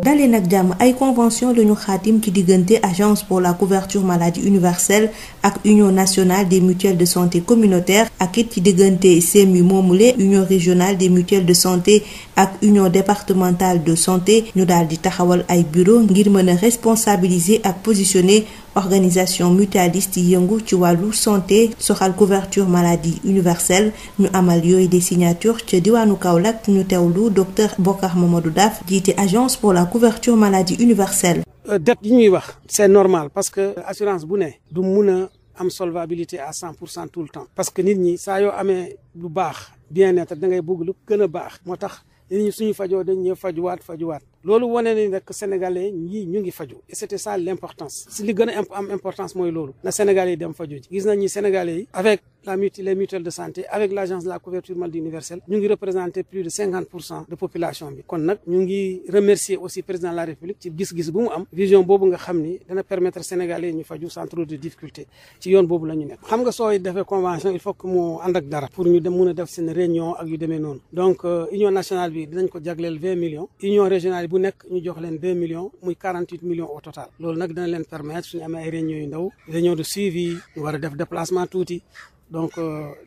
dalee nag jàmm ay convention lañu xaatim ci diggante agence pour la couverture maladie universelle ak union nationale des mutuelles de santé communautaire ak it ci diggante CMU moomule union régionale des mutuelles de santé ak union départementale de santé ñu daal di taxawal ay bureau ngir mën a responsabiliser ak positionner organisation mutualiste yi yëngu ci wàllu santé soxal couverture maladie universelle ñu amal yooyu des signatures ca diwaanu Kaolack ñu teewlu docteur Bokar Mamadou Daf jiite agence pour la couverture maladie universelle. dette yi ñuy wax c'est normal parce que assurance bu ne du mun a am solvabilité à 100% tout le temps parce que nit ñi saa yoo amee lu baax bien-être da ngay bëgg lu gën a baax moo tax nit ñi suñu fajoo dañ ñëw fajuwaat loolu wane nañ rek sénégalais ñi ñu ngi faju et c'était ça l'importance si li gën a am importance mooy loolu na sénégalais yi dem faju ji gis nañ ñi sénégalais yi avec les mutuelles de santé avec l'agence de la couverture maladie universelle ñu ngi représenter plus de 50% de population bi kon nag ñu ngi remercier aussi président de la république ci gis-gis bu mu am vision boobu nga xam ni dana permettre sénégalais yi ñu faju sans trop de difficulté ci yoon boobu la ñu nekk xam nga sooy defee convention il faut que mu ànd ak dara pour ñu dem mun a def seen réunion ak yu demee noonu donc union nationale bi dinañ ko jagleel 20 millions union régionale bu nekk ñu jox leen 2 millions muy 48 millions au total loolu nag dina leen permettre suñu amee ay réunions yu ndaw réunion de suivi ñu war a def déplacement tuuti donc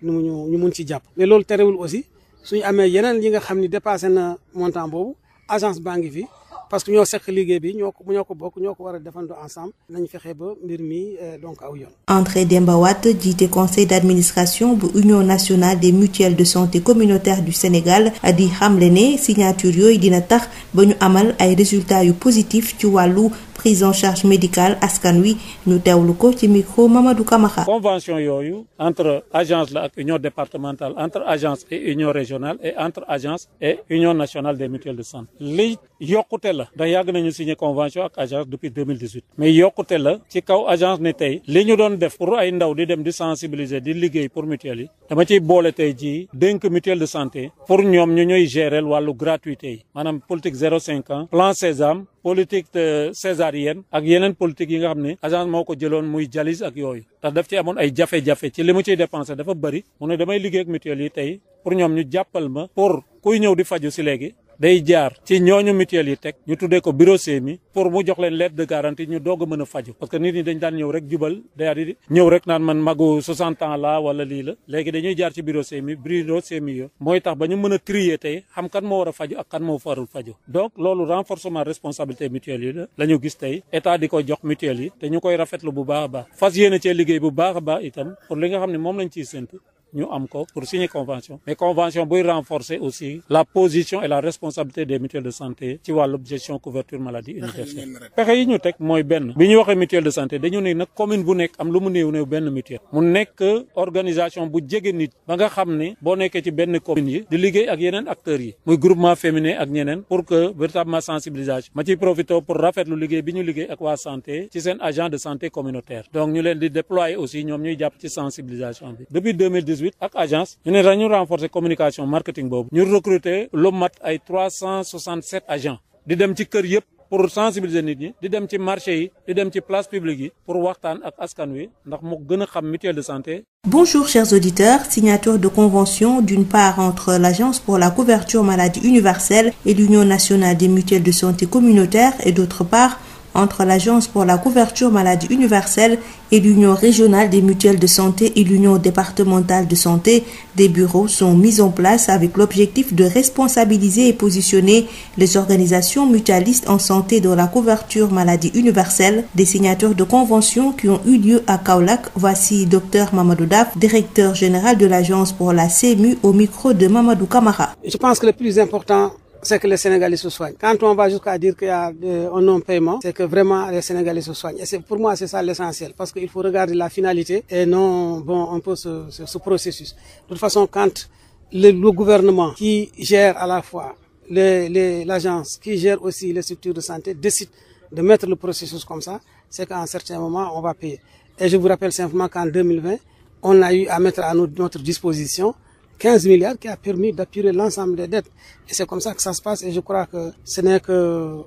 ñu mun ci jàpp mais loolu terewul aussi suñu amee yeneen yi nga xam ni dépassé na montant boobu agence baa ngi fi parce que ñoo seq liggéey bi ñoo ko bokk ñoo ko war a defandoo ensemble nañ fexe ba mbir mi donc aw yoon. André Demba Wade jiite conseil d'administration bu union nationale des mutuelles de santé communautaire du Sénégal di xamle ne signature yooyu dina tax ba ñu amal ay résultats yu positifs ci wàllu prise en charge médicale askan wi ñu teewlu ko ci micro Mamadou Kamara. convention yooyu entre agence la ak union départementale entre agence et union régionale et entre agence et union nationale des mutuelles de santé li yokkute la ndax yàgg nañu signé convention ak agence depuis 2018 mais yokkute la ci kaw agence ne tey li ñu doon def pour ay ndaw di dem di sensibiliser di liggéey pour mutuelle yi dama ciy boole tey jii dénk mutuelle de santé pour ñoom ñu ñuy gérer wàllu gratuité yi maanaam politique 0,5 ans plan Sésame politique césarienne ak yeneen politique yi nga xam ne agence moo ko jëloon muy dialyse ak yooyu ndax daf ci amoon ay jafe-jafe ci li mu ciy dépensé dafa bëri mu ne damay liggéey ak mutuelle yi tey pour ñoom ñu jàppal ma pour kuy ñëw di faju si léegi day jaar ci ñooñu mutuelle yi teg ñu tuddee ko bureau CMU pour mu jox leen lettre de garantie ñu doog a mën a faju parce que nit ñi dañ daan ñëw rek jubal day ñëw rek naan man magu 60 ans la wala lii la léegi dañuy jaar ci bureau CMU yo mooy tax ba ñu mën a trier tey xam kan moo war a faju ak kan moo farul faju donc loolu renforcement responsabilité mutuelle yi la ñu gis tey état di ko jox mutuelle yi te ñu koy rafetlu bu baax a baax fas yéene cee liggéey bu baax a baax itam pour li nga xam ne moom lañ ciy séntu ñu am ko pour signer convention mais convention buy renforcer aussi la position et la responsabilité des mutuelles de santé ci wàllu gestion couverture maladie universelle pexe yi ñu teg mooy benn bi ñu waxee mutuelle de santé dañu ne nag commune bu nekk am lu mu néew benn mutuelle mu nekk organisation bu jege nit ba nga xam ne boo nekkee ci benn commune yi di liggéey ak yeneen acteurs yi muy groupement féminin ak ñeneen pour que véritablement sensibilisation ma ciy profité pour rafetlu liggéey bi ñu liggéey ak waa santé ci seen agent de santé communautaire donc ñu leen di déployer aussi ñoom ñuy jàpp ci sensibilisation bi depuis 2018 ak agence ñu ne dañu renforcer communication marketing boobu ñu recruter lu mat ay 367 agents di dem ci kër yëpp pour sensibiliser nit ñi di dem ci marché yi di dem ci place publique yi pour waxtaan ak askan wi ndax mu gën a xam mutuelle de santé. Bonjour chers auditeurs, signature de convention d'une part entre l'agence pour la couverture maladie universelle et l'union nationale des mutuelles de santé communautaire et d'autre part entre l'agence pour la couverture maladie universelle et l'union régionale des mutuelles de santé et l'union départementale de santé. Des bureaux sont mis en place avec l'objectif de responsabiliser et positionner les organisations mutualistes en santé dans la couverture maladie universelle. Des signatures de conventions qui ont eu lieu à Kaolack. Voici Dr Mamadou Daf, directeur général de l'agence pour la CMU au micro de Mamadou Kamara. Je pense que le plus important c'est que les Sénégalais se soignent. Quand on va jusqu'à dire qu'il y a un non-paiement, c'est que vraiment les Sénégalais se soignent. Et pour moi, c'est ça l'essentiel. Parce qu'il faut regarder la finalité et non, un peu ce processus. De toute façon, quand le gouvernement qui gère à la fois l'agence, qui gère aussi les structures de santé, décide de mettre le processus comme ça, c'est qu'à un certain moment, on va payer. Et je vous rappelle simplement qu'en 2020, on a eu à mettre à notre disposition 15 milliards qui a permis d'apurer l'ensemble des dettes. Et c'est comme ça que ça se passe et je crois que ce n'est que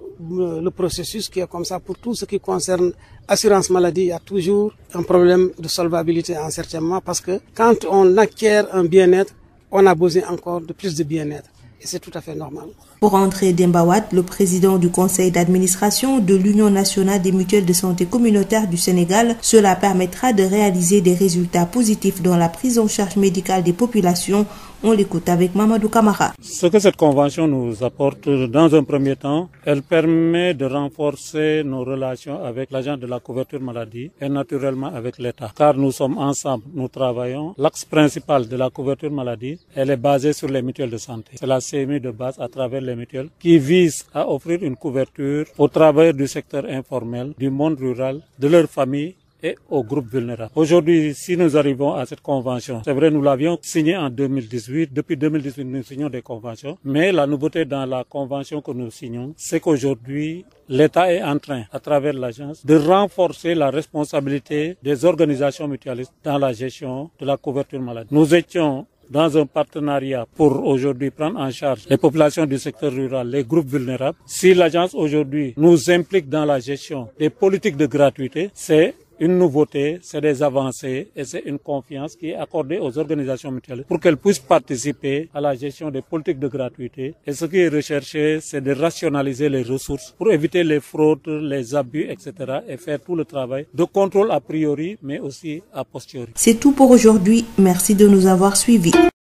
le processus qui est comme ça pour tout ce qui concerne assurance maladie. Il y a toujours un problème de solvabilité à un certain moment parce que quand on acquiert un bien-être, on a besoin encore de plus de bien-être. et c'est tout à fait normal. Pour André Demba Wade, le président du conseil d'administration de l'Union nationale des mutuelles de santé communautaire du Sénégal, cela permettra de réaliser des résultats positifs dans la prise en charge médicale des populations. On l'écoute avec Mamadou Camara. Ce que cette convention nous apporte dans un premier temps, elle permet de renforcer nos relations avec l'agent de la couverture maladie et naturellement avec l'État. Car nous sommes ensemble, nous travaillons. L'axe principal de la couverture maladie, elle est basée sur les mutuelles de santé. C'est la CMU de base à travers les mutuelles qui vise à offrir une couverture aux travailleurs du secteur informel, du monde rural, de leurs familles et aux groupes vulnérables. Aujourd'hui, si nous arrivons à cette convention, c'est vrai, nous l'avions signée en 2018. Depuis 2018, nous signons des conventions. Mais la nouveauté dans la convention que nous signons, c'est qu'aujourd'hui, l'État est en train, à travers l'agence, de renforcer la responsabilité des organisations mutualistes dans la gestion de la couverture maladie. Nous étions dans un partenariat pour aujourd'hui prendre en charge les populations du secteur rural, les groupes vulnérables. Si l'agence aujourd'hui nous implique dans la gestion des politiques de gratuité, c'est une nouveauté, c'est des avancées et c'est une confiance qui est accordée aux organisations mutuelles pour qu'elles puissent participer à la gestion des politiques de gratuité. Et ce qui est recherché, c'est de rationaliser les ressources pour éviter les fraudes, les abus, etc. et faire tout le travail de contrôle a priori, mais aussi a posteriori. C'est tout pour aujourd'hui. Merci de nous avoir suivis.